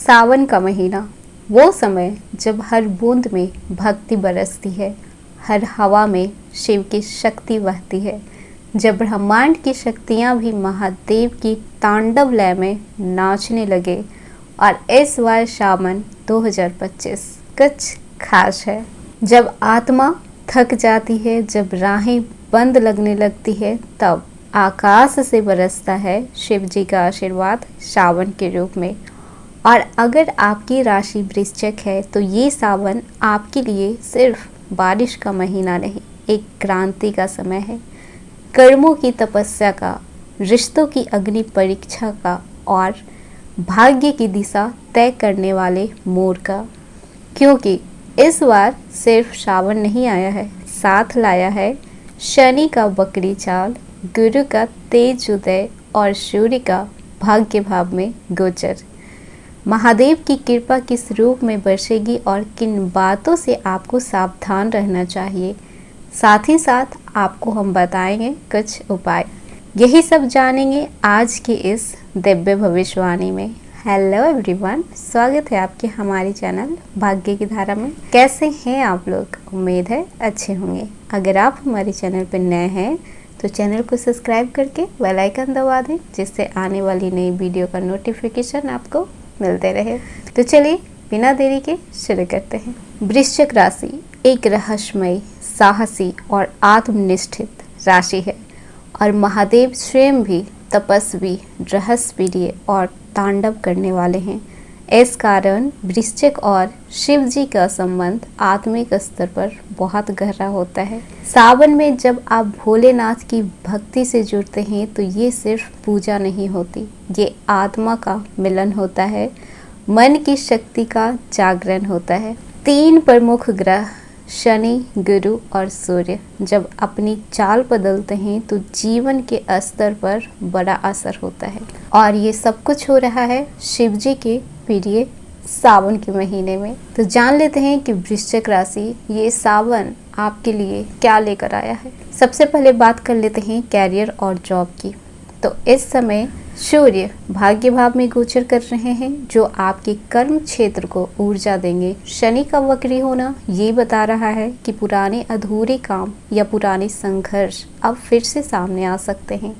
सावन का महीना, वो समय जब हर बूंद में भक्ति बरसती है, हर हवा में शिव की शक्ति बहती है, जब ब्रह्मांड की शक्तियाँ भी महादेव की तांडव लय में नाचने लगे। और इस बार सावन 2025 कुछ खास है। जब आत्मा थक जाती है, जब राहें बंद लगने लगती है, तब आकाश से बरसता है शिव जी का आशीर्वाद सावन के रूप में। और अगर आपकी राशि वृश्चिक है तो ये सावन आपके लिए सिर्फ बारिश का महीना नहीं, एक क्रांति का समय है। कर्मों की तपस्या का, रिश्तों की अग्नि परीक्षा का और भाग्य की दिशा तय करने वाले मोड़ का। क्योंकि इस बार सिर्फ सावन नहीं आया है, साथ लाया है शनि का बकरी चाल, गुरु का तेज उदय और सूर्य का भाग्य भाव में गोचर। महादेव की कृपा किस रूप में बरसेगी और किन बातों से आपको सावधान रहना चाहिए, साथ ही साथ आपको हम बताएंगे कुछ उपाय। यही सब जानेंगे आज की इस दिव्य भविष्यवाणी में। हेलो एवरीवन, स्वागत है आपके हमारे चैनल भाग्य की धारा में। कैसे हैं आप लोग? उम्मीद है अच्छे होंगे। अगर आप हमारे चैनल पर नए हैं तो चैनल को सब्सक्राइब करके बेल आइकन दबा दें, जिससे आने वाली नई वीडियो का नोटिफिकेशन आपको मिलते रहे। तो चलिए बिना देरी के शुरू करते हैं। वृश्चिक राशि एक रहस्यमय, साहसी और आत्मनिष्ठित राशि है और महादेव स्वयं भी तपस्वी, रहस्यप्रिय और तांडव करने वाले हैं। इस कारण वृश्चिक और शिव जी का संबंध आत्मिक स्तर पर बहुत गहरा होता है। सावन में जब आप भोलेनाथ की भक्ति से जुड़ते हैं तो ये सिर्फ पूजा नहीं होती, ये आत्मा का मिलन होता है, मन की शक्ति का जागरण होता है। 3 प्रमुख ग्रह शनि, गुरु और सूर्य जब अपनी चाल बदलते हैं तो जीवन के स्तर पर बड़ा असर होता है। और ये सब कुछ हो रहा है शिव जी के प्रिय सावन के महीने में। तो जान लेते हैं कि वृश्चिक राशि ये सावन आपके लिए क्या लेकर आया है। सबसे पहले बात कर लेते हैं कैरियर और जॉब की। तो इस समय सूर्य भाग्य भाव में गोचर कर रहे हैं, जो आपके कर्म क्षेत्र को ऊर्जा देंगे। शनि का वक्री होना ये बता रहा है कि पुराने अधूरे काम या पुराने संघर्ष अब फिर से सामने आ सकते हैं।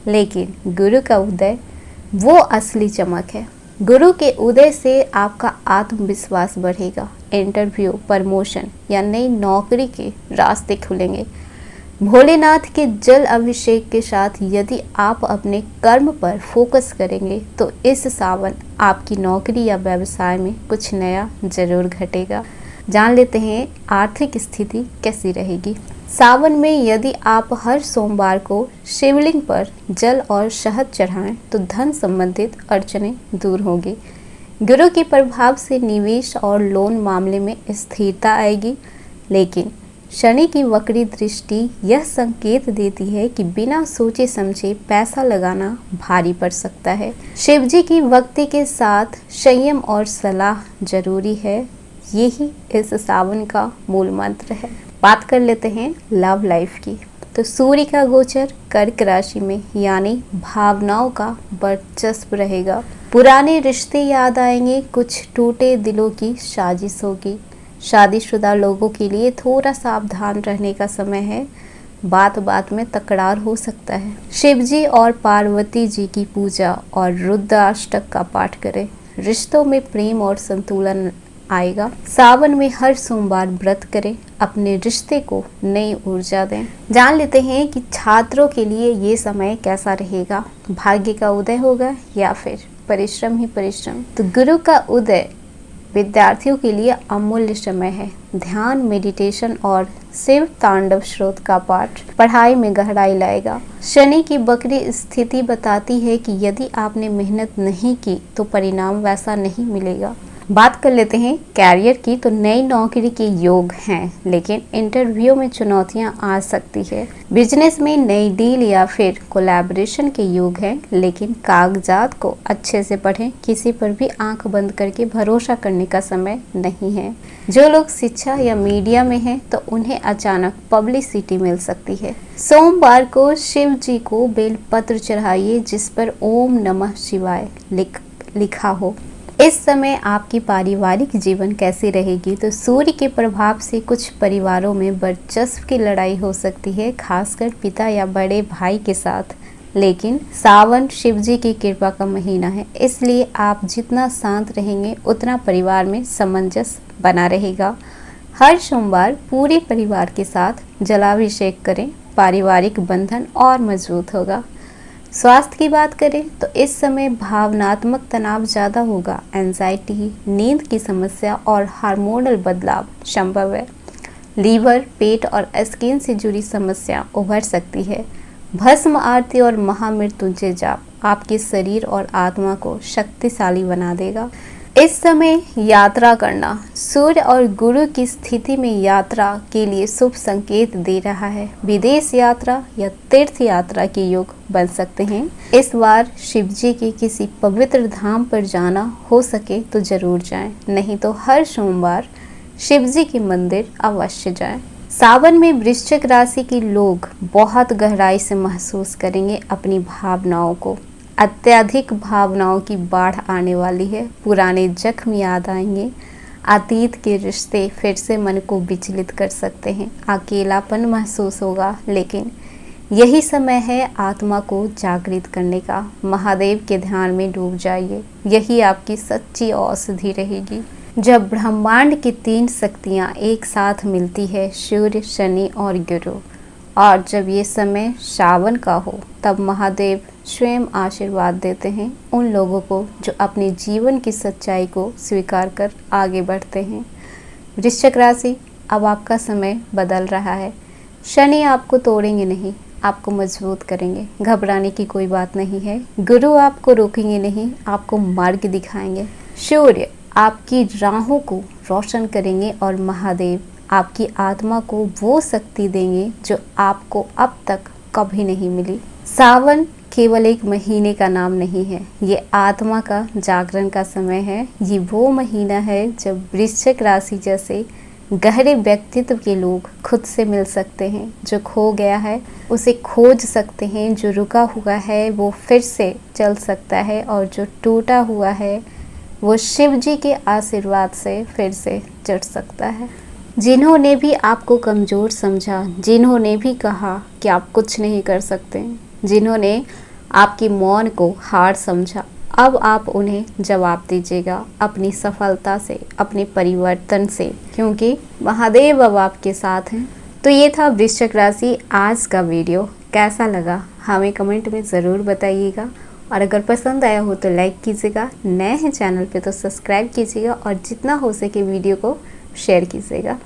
लेकिन गुरु का उदय वो असली चमक है। गुरु के उदय से आपका आत्मविश्वास बढ़ेगा, इंटरव्यू, प्रमोशन या नई नौकरी के रास्ते खुलेंगे। भोलेनाथ के जल अभिषेक के साथ यदि आप अपने कर्म पर फोकस करेंगे तो इस सावन आपकी नौकरी या व्यवसाय में कुछ नया जरूर घटेगा। जान लेते हैं आर्थिक स्थिति कैसी रहेगी। सावन में यदि आप हर सोमवार को शिवलिंग पर जल और शहद चढ़ाएं तो धन संबंधित अड़चनें दूर होगी। गुरु के प्रभाव से निवेश और लोन मामले में स्थिरता आएगी। लेकिन शनि की वक्री दृष्टि यह संकेत देती है कि बिना सोचे समझे पैसा लगाना भारी पड़ सकता है। शिव जी की भक्ति के साथ संयम और सलाह जरूरी है, यही इस सावन का मूल मंत्र है। बात कर लेते हैं लव लाइफ की। तो सूर्य का गोचर कर्क राशि में, यानी भावनाओं का वर्चस्व रहेगा। पुराने रिश्ते याद आएंगे, कुछ टूटे दिलों की साजिश होगी। शादीशुदा लोगों के लिए थोड़ा सावधान रहने का समय है, बात बात में तकरार हो सकता है। शिव जी और पार्वती जी की पूजा और रुद्राष्टक का पाठ करें, रिश्तों में प्रेम और संतुलन आएगा। सावन में हर सोमवार व्रत करें, अपने रिश्ते को नई ऊर्जा दें। जान लेते हैं कि छात्रों के लिए ये समय कैसा रहेगा। भाग्य का उदय होगा या फिर परिश्रम ही परिश्रम। तो गुरु का उदय विद्यार्थियों के लिए अमूल्य समय है। ध्यान, मेडिटेशन और शिव तांडव स्रोत का पाठ पढ़ाई में गहराई लाएगा। शनि की वक्री स्थिति बताती है कि यदि आपने मेहनत नहीं की तो परिणाम वैसा नहीं मिलेगा। बात कर लेते हैं कैरियर की। तो नई नौकरी के योग हैं, लेकिन इंटरव्यू में चुनौतियां आ सकती है। बिजनेस में नई डील या फिर कोलैबोरेशन के योग हैं, लेकिन कागजात को अच्छे से पढ़ें। किसी पर भी आंख बंद करके भरोसा करने का समय नहीं है। जो लोग शिक्षा या मीडिया में हैं तो उन्हें अचानक पब्लिसिटी मिल सकती है। सोमवार को शिव जी को बेलपत्र चढ़ाइए जिस पर ओम नमः शिवाय लिखा हो। इस समय आपकी पारिवारिक जीवन कैसी रहेगी, तो सूर्य के प्रभाव से कुछ परिवारों में वर्चस्व की लड़ाई हो सकती है, खासकर पिता या बड़े भाई के साथ। लेकिन सावन शिव जी की कृपा का महीना है, इसलिए आप जितना शांत रहेंगे उतना परिवार में सामंजस्य बना रहेगा। हर सोमवार पूरे परिवार के साथ जलाभिषेक करें, पारिवारिक बंधन और मजबूत होगा। स्वास्थ्य की बात करें तो इस समय भावनात्मक तनाव ज़्यादा होगा, एंजाइटी, नींद की समस्या और हार्मोनल बदलाव संभव है। लीवर, पेट और स्किन से जुड़ी समस्या उभर सकती है। भस्म आरती और महामृत्युंजय जाप आपके शरीर और आत्मा को शक्तिशाली बना देगा। इस समय यात्रा करना सूर्य और गुरु की स्थिति में यात्रा के लिए शुभ संकेत दे रहा है। विदेश यात्रा या तीर्थ यात्रा के योग बन सकते हैं। इस बार शिव जी के किसी पवित्र धाम पर जाना हो सके तो जरूर जाएं, नहीं तो हर सोमवार शिव जी के मंदिर अवश्य जाएं। सावन में वृश्चिक राशि के लोग बहुत गहराई से महसूस करेंगे अपनी भावनाओं को। अत्यधिक भावनाओं की बाढ़ आने वाली है। पुराने जख्म याद आएंगे। अतीत के रिश्ते फिर से मन को विचलित कर सकते हैं। अकेलापन महसूस होगा, लेकिन यही समय है आत्मा को जागृत करने का। महादेव के ध्यान में डूब जाइए, यही आपकी सच्ची औषधि रहेगी। जब ब्रह्मांड की 3 शक्तियाँ एक साथ मिलती है, सूर्य, शनि और गुरु, और जब ये समय सावन का हो, तब महादेव स्वयं आशीर्वाद देते हैं उन लोगों को जो अपने जीवन की सच्चाई को स्वीकार कर आगे बढ़ते हैं। वृश्चिक राशि, अब आपका समय बदल रहा है। शनि आपको तोड़ेंगे नहीं, आपको मजबूत करेंगे। घबराने की कोई बात नहीं है। गुरु आपको रोकेंगे नहीं, आपको मार्ग दिखाएंगे। सूर्य आपकी राहों को रोशन करेंगे और महादेव आपकी आत्मा को वो शक्ति देंगे जो आपको अब तक कभी नहीं मिली। सावन केवल एक महीने का नाम नहीं है, ये आत्मा का जागरण का समय है। ये वो महीना है जब वृश्चिक राशि जैसे गहरे व्यक्तित्व के लोग खुद से मिल सकते हैं। जो खो गया है उसे खोज सकते हैं, जो रुका हुआ है वो फिर से चल सकता है, और जो टूटा हुआ है वो शिव जी के आशीर्वाद से फिर से जुड़ सकता है। जिन्होंने भी आपको कमज़ोर समझा, जिन्होंने भी कहा कि आप कुछ नहीं कर सकते, जिन्होंने आपकी मौन को हार समझा, अब आप उन्हें जवाब दीजिएगा अपनी सफलता से, अपने परिवर्तन से, क्योंकि महादेव अब आपके साथ हैं। तो ये था वृश्चिक राशि। आज का वीडियो कैसा लगा हमें कमेंट में ज़रूर बताइएगा, और अगर पसंद आया हो तो लाइक कीजिएगा, नए हैं चैनल पे तो सब्सक्राइब कीजिएगा, और जितना हो सके वीडियो को शेयर कीजिएगा।